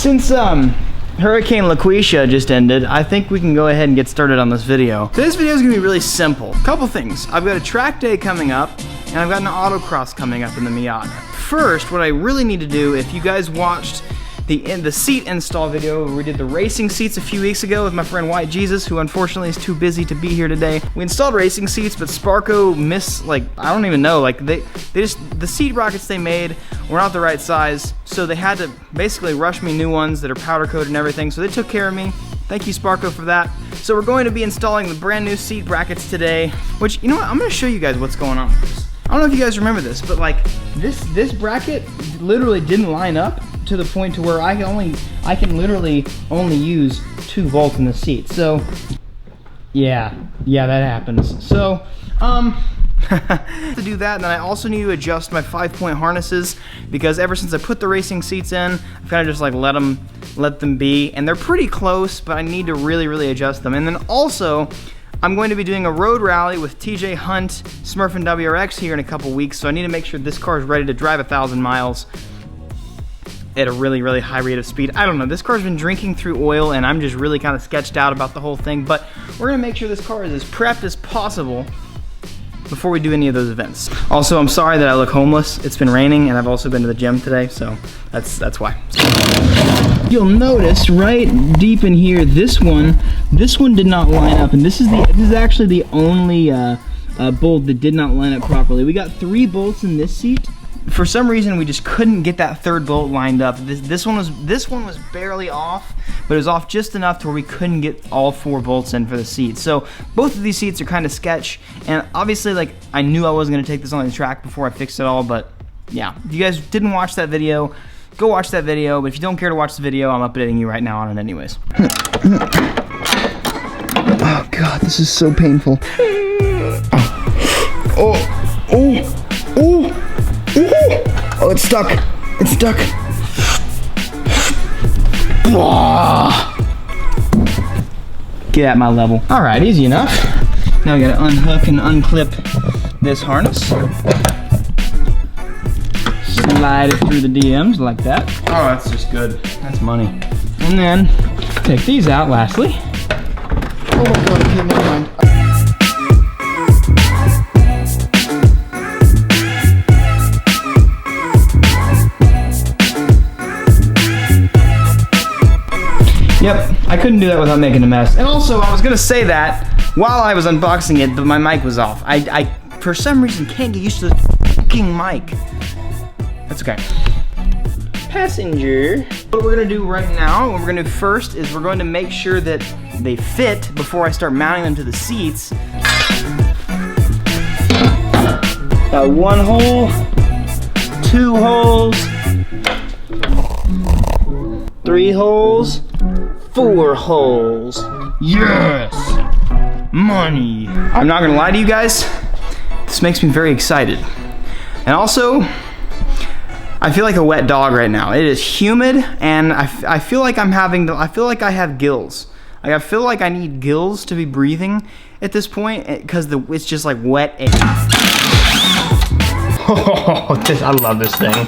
Since Hurricane LaQuisha just ended, I think we can go ahead and get started on this video. So this video is gonna be really simple. Couple things. I've got a track day coming up, and I've got an autocross coming up in the Miata. First, what I really need to do, if you guys watched the seat install video where we did the racing seats a few weeks ago with my friend White Jesus, who unfortunately is too busy to be here today. We installed racing seats, but Sparco missed, like, I don't even know, like they just, the seat brackets they made were not the right size, so they had to basically rush me new ones that are powder coated and everything, so they took care of me. Thank you, Sparco, for that. So we're going to be installing the brand new seat brackets today, which, you know what, I'm gonna show you guys what's going on with this. I don't know if you guys remember this, but like this bracket literally didn't line up to the point to where I can literally only use 2 bolts in the seat. So yeah, that happens. So to do that, and then I also need to adjust my 5-point harnesses, because ever since I put the racing seats in, I've kind of just like let them be, and they're pretty close, but I need to really adjust them. And then also, I'm going to be doing a road rally with TJ Hunt, Smurf and WRX here in a couple weeks, so I need to make sure this car is ready to drive 1,000 miles at a really high rate of speed. I don't know, this car's been drinking through oil, and I'm just really kind of sketched out about the whole thing, but we're gonna make sure this car is as prepped as possible before we do any of those events. Also, I'm sorry that I look homeless. It's been raining, and I've also been to the gym today, so that's why. You'll notice right deep in here, this one did not line up, and this is actually the only bolt that did not line up properly. We got 3 bolts in this seat. For some reason, we just couldn't get that 3rd bolt lined up. This one was barely off, but it was off just enough to where we couldn't get all 4 bolts in for the seat. So both of these seats are kind of sketch, and obviously, like, I knew I wasn't gonna take this on the track before I fixed it all, but yeah. If you guys didn't watch that video, go watch that video, but if you don't care to watch the video, I'm updating you right now on it anyways. Oh God, this is so painful. Oh, it's stuck. It's stuck. Get at my level. All right, easy enough. Now we gotta unhook and unclip this harness. Slide it through the DMs like that. Oh, that's just good. That's money. And then take these out lastly. Oh my God, okay, never mind. Yep, I couldn't do that without making a mess. And also, I was gonna say that while I was unboxing it, but my mic was off. I for some reason, can't get used to the fucking mic. That's okay. Passenger. What we're gonna do right now, what we're gonna do first is we're going to make sure that they fit before I start mounting them to the seats. Got 1 hole, 2 holes, 3 holes, 4 holes. Yes! Money. I'm not gonna lie to you guys, this makes me very excited. And also, I feel like a wet dog right now. It is humid, and I feel like I feel like I have gills. Like, I feel like I need gills to be breathing at this point, because it's just like wet air. Oh, I love this thing.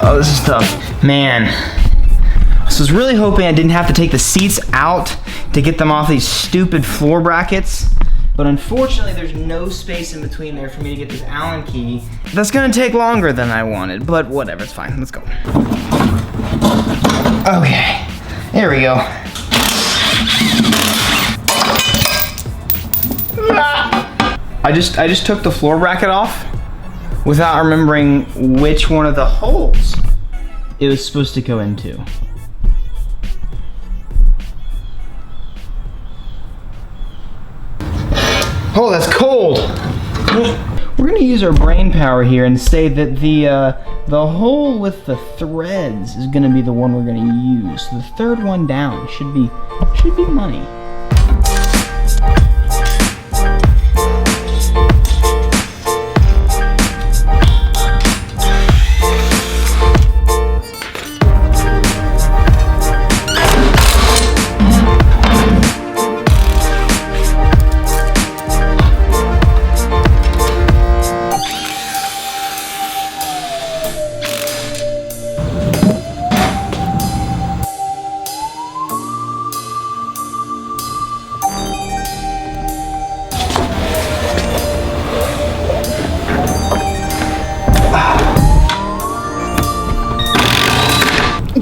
Oh, this is tough. Man. So I was really hoping I didn't have to take the seats out to get them off these stupid floor brackets. But unfortunately, there's no space in between there for me to get this Allen key. That's gonna take longer than I wanted, but whatever, it's fine. Let's go. Okay, there we go. I just took the floor bracket off without remembering which one of the holes it was supposed to go into. Oh, that's cold. We're gonna use our brain power here and say that the hole with the threads is gonna be the one we're gonna use. The 3rd one down should be money.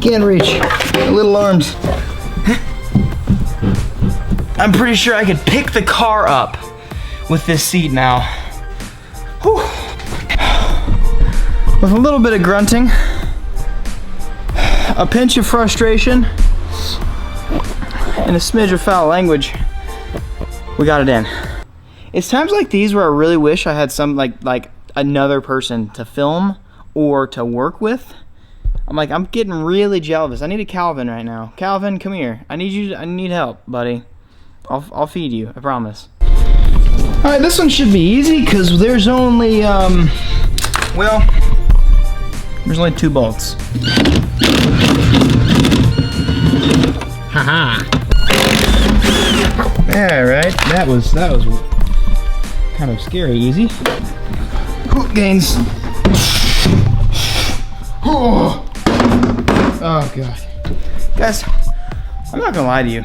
can't reach. My little arms. I'm pretty sure I could pick the car up with this seat now. Whew. With a little bit of grunting, a pinch of frustration, and a smidge of foul language, we got it in. It's times like these where I really wish I had some like another person to film or to work with. I'm getting really jealous. I need a Calvin right now. Calvin, come here. I need help, buddy. I'll feed you, I promise. All right, this one should be easy because there's only well, there's only 2 bolts. Haha. Yeah, right. That was kind of scary easy. Hook gains. Oh god. Guys, I'm not gonna lie to you.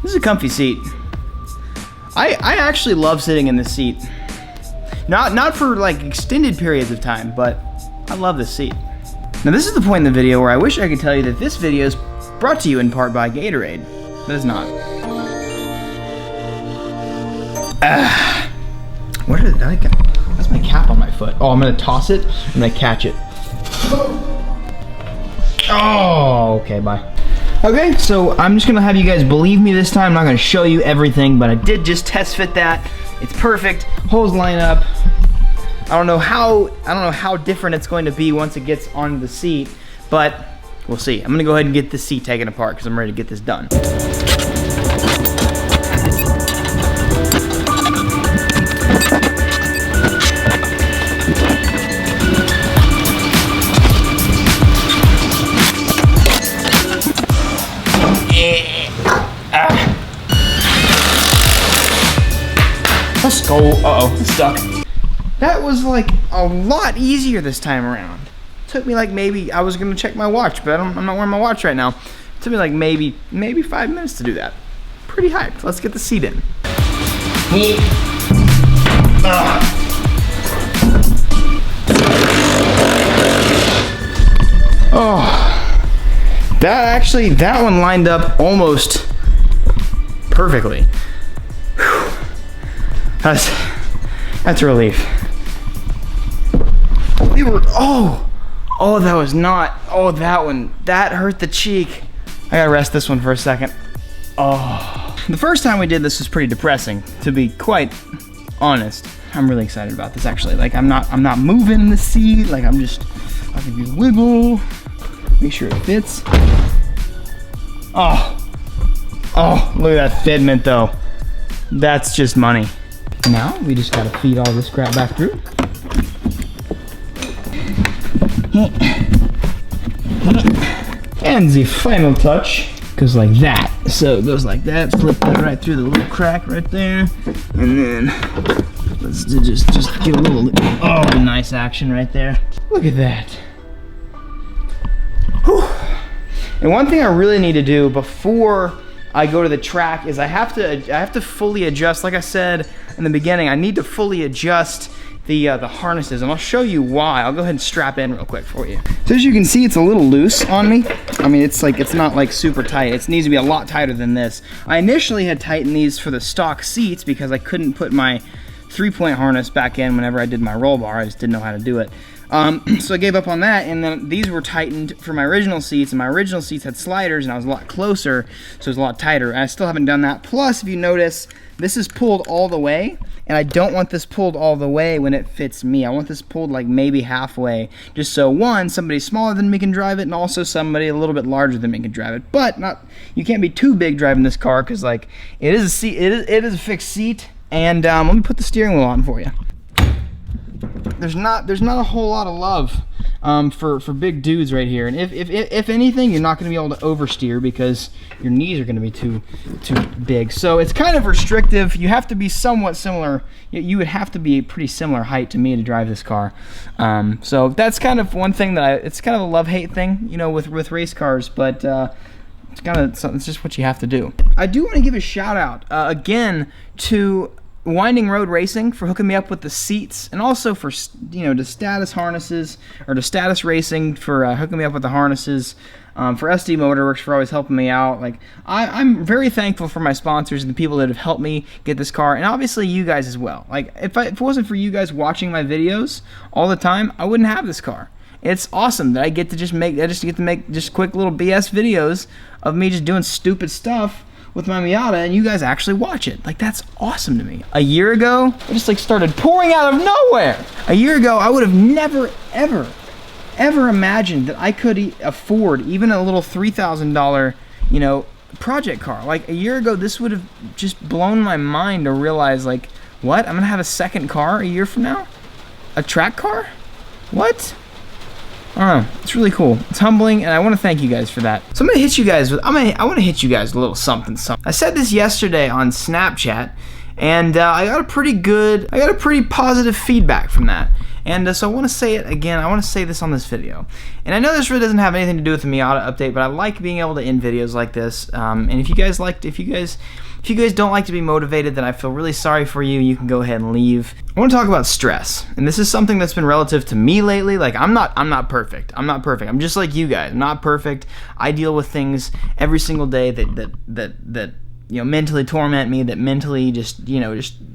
This is a comfy seat. I actually love sitting in this seat. Not for like extended periods of time, but I love this seat. Now this is the point in the video where I wish I could tell you that this video is brought to you in part by Gatorade, but it's not. Where did I get? That's my cap on my foot. Oh, I'm gonna toss it. I'm gonna catch it. Oh, okay, bye. Okay, so I'm just gonna have you guys believe me this time. I'm not gonna show you everything, but I did just test fit that. It's perfect. Holes line up. I don't know how different it's going to be once it gets on the seat, but we'll see. I'm gonna go ahead and get this seat taken apart because I'm ready to get this done. Let's go. Uh-oh, it's stuck. That was like a lot easier this time around. It took me like maybe, I was gonna check my watch, but I'm not wearing my watch right now. It took me like maybe 5 minutes to do that. Pretty hyped. Let's get the seat in. Oh, that one lined up almost perfectly. That's a relief. We were, oh, that was not, that one, that hurt the cheek. I gotta rest this one for a second. Oh. The first time we did this was pretty depressing, to be quite honest. I'm really excited about this actually. Like I'm not moving in the seat, like I can just wiggle, make sure it fits. Oh, look at that fitment though. That's just money. Now we just gotta feed all this crap back through. And the final touch goes like that. So it goes like that, slip that right through the little crack right there. And then let's just give a little, oh, nice action right there. Look at that. Whew. And one thing I really need to do before I go to the track is I have to fully adjust, like I said in the beginning, I need to fully adjust the harnesses, and I'll show you why. I'll go ahead and strap in real quick for you. So as you can see, it's a little loose on me. I mean, it's not like super tight. It needs to be a lot tighter than this. I initially had tightened these for the stock seats because I couldn't put my 3-point harness back in whenever I did my roll bar. I just didn't know how to do it. So I gave up on that, and then these were tightened for my original seats, and my original seats had sliders, and I was a lot closer, so it was a lot tighter. I still haven't done that. Plus, if you notice, this is pulled all the way, and I don't want this pulled all the way when it fits me. I want this pulled like maybe halfway, just so one, somebody smaller than me can drive it, and also somebody a little bit larger than me can drive it. But you can't be too big driving this car, because like it is a seat, it is a fixed seat. And let me put the steering wheel on for you. There's not a whole lot of love for big dudes right here, and if anything, you're not going to be able to oversteer because your knees are going to be too big. So it's kind of restrictive. You have to be somewhat similar. You would have to be a pretty similar height to me to drive this car. So that's kind of one thing that it's kind of a love-hate thing, you know, with race cars, but it's just what you have to do. I do want to give a shout out again to Winding Road Racing for hooking me up with the seats, and also for, you know, the status harnesses, or the status racing for hooking me up with the harnesses. For SD Motorworks for always helping me out. Like, I'm very thankful for my sponsors and the people that have helped me get this car, and obviously you guys as well. Like, if it wasn't for you guys watching my videos all the time, I wouldn't have this car. It's awesome that I get to make just quick little BS videos of me just doing stupid stuff with my Miata, and you guys actually watch it. Like, that's awesome to me. A year ago, it just like started pouring out of nowhere. A year ago, I would have never, ever imagined that I could afford even a little $3,000, you know, project car. Like, a year ago, this would have just blown my mind to realize, like, what? I'm gonna have a second car a year from now? A track car? What? I don't know. It's really cool. It's humbling, and I want to thank you guys for that. So I'm gonna hit you guys with. I want to hit you guys with a little something. I said this yesterday on Snapchat, and I got a pretty positive feedback from that. And so I want to say it again. I want to say this on this video. And I know this really doesn't have anything to do with the Miata update, but I like being able to end videos like this. And if you guys don't like to be motivated, then I feel really sorry for you. You can go ahead and leave. I want to talk about stress. And this is something that's been relative to me lately. Like, I'm not perfect. I'm not perfect. I'm just like you guys. I'm not perfect. I deal with things every single day that you know, mentally torment me, that mentally just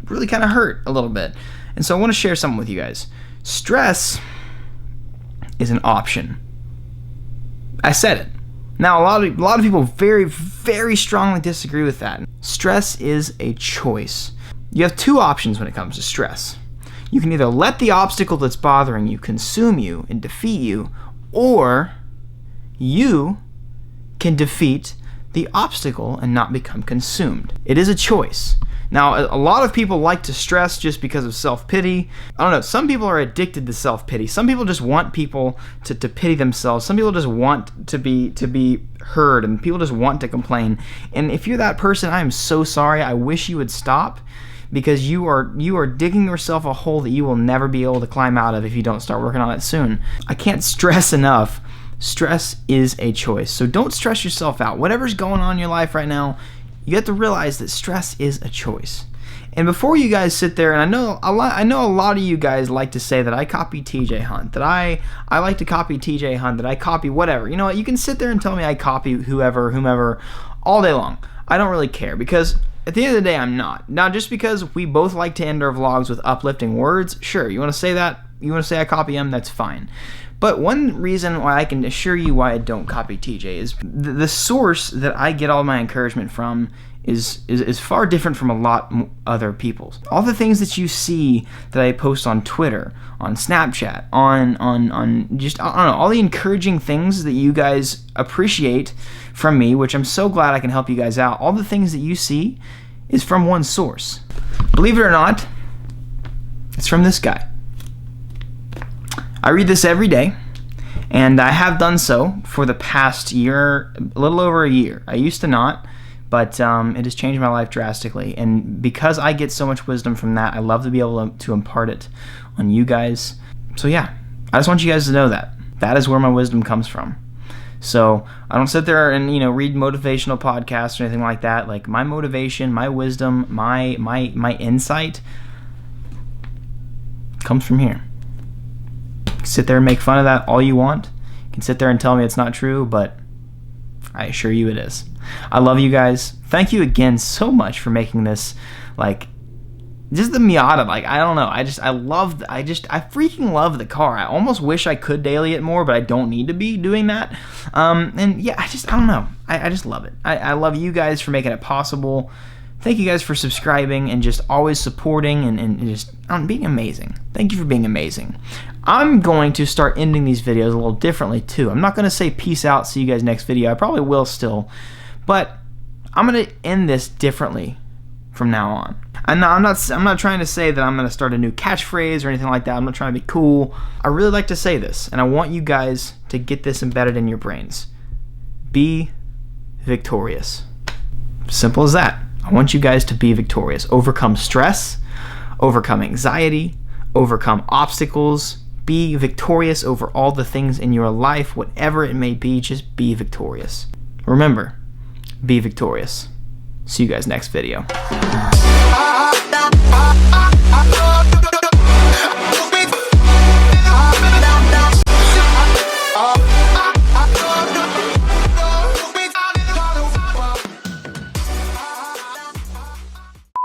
really kind of hurt a little bit. And so I want to share something with you guys. Stress is an option. I said it. Now, a lot of people very, very strongly disagree with that. Stress is a choice. You have two options when it comes to stress. You can either let the obstacle that's bothering you consume you and defeat you, or you can defeat the obstacle and not become consumed. It is a choice. Now, a lot of people like to stress just because of self-pity. I don't know, some people are addicted to self-pity. Some people just want people to pity themselves. Some people just want to be heard, and people just want to complain. And if you're that person, I am so sorry. I wish you would stop, because you are digging yourself a hole that you will never be able to climb out of if you don't start working on it soon. I can't stress enough. Stress is a choice. So don't stress yourself out. Whatever's going on in your life right now, you have to realize that stress is a choice. And before you guys sit there, and I know a lot of you guys like to say that I copy TJ Hunt, that I like to copy TJ Hunt, that I copy whatever. You know what? You can sit there and tell me I copy whomever all day long. I don't really care, because at the end of the day, I'm not. Now, just because we both like to end our vlogs with uplifting words, sure, you want to say that? You want to say I copy him? That's fine. But one reason why I can assure you why I don't copy TJ is the source that I get all my encouragement from is far different from a lot other people's. All the things that you see that I post on Twitter, on Snapchat, on just, I don't know, all the encouraging things that you guys appreciate from me, which I'm so glad I can help you guys out. All the things that you see is from one source. Believe it or not, it's from this guy. I read this every day, and I have done so for the past year, a little over a year. I used to not, but it has changed my life drastically. And because I get so much wisdom from that, I love to be able to impart it on you guys. So yeah, I just want you guys to know that. That is where my wisdom comes from. So I don't sit there and, you know, read motivational podcasts or anything like that. Like, my motivation, my wisdom, my insight comes from here. Sit there and make fun of that all you want. You can sit there and tell me it's not true, but I assure you it is. I love you guys. Thank you again so much for making this, like, just the Miata. Like, I don't know. I freaking love the car. I almost wish I could daily it more, but I don't need to be doing that. And yeah, I don't know. I just love it. I love you guys for making it possible. Thank you guys for subscribing and just always supporting and just being amazing. Thank you for being amazing. I'm going to start ending these videos a little differently too. I'm not going to say peace out, see you guys next video. I probably will still, but I'm going to end this differently from now on. And I'm not trying to say that I'm going to start a new catchphrase or anything like that. I'm not trying to be cool. I really like to say this, and I want you guys to get this embedded in your brains. Be victorious. Simple as that. I want you guys to be victorious. Overcome stress, overcome anxiety, overcome obstacles. Be victorious over all the things in your life, whatever it may be. Just be victorious. Remember, be victorious. See you guys next video.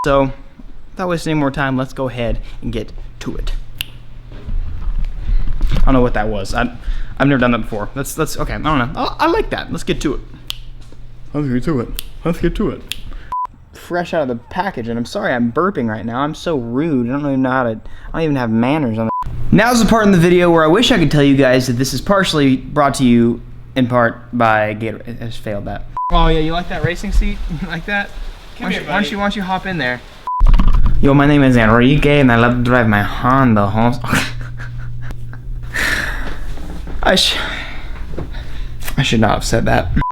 So, without wasting any more time, let's go ahead and get to it. I don't know what that was. I've never done that before. Let's okay. I don't know. I like that. Let's get to it. Let's get to it. Let's get to it. Fresh out of the package, and I'm sorry I'm burping right now. I'm so rude. I don't even know how to. I don't even have manners on. Now's the part in the video where I wish I could tell you guys that this is partially brought to you in part by Gatorade. I just failed that. Oh yeah, you like that racing seat? You like that? Why don't you hop in there? Yo, my name is Enrique, and I love to drive my Honda. I should not have said that.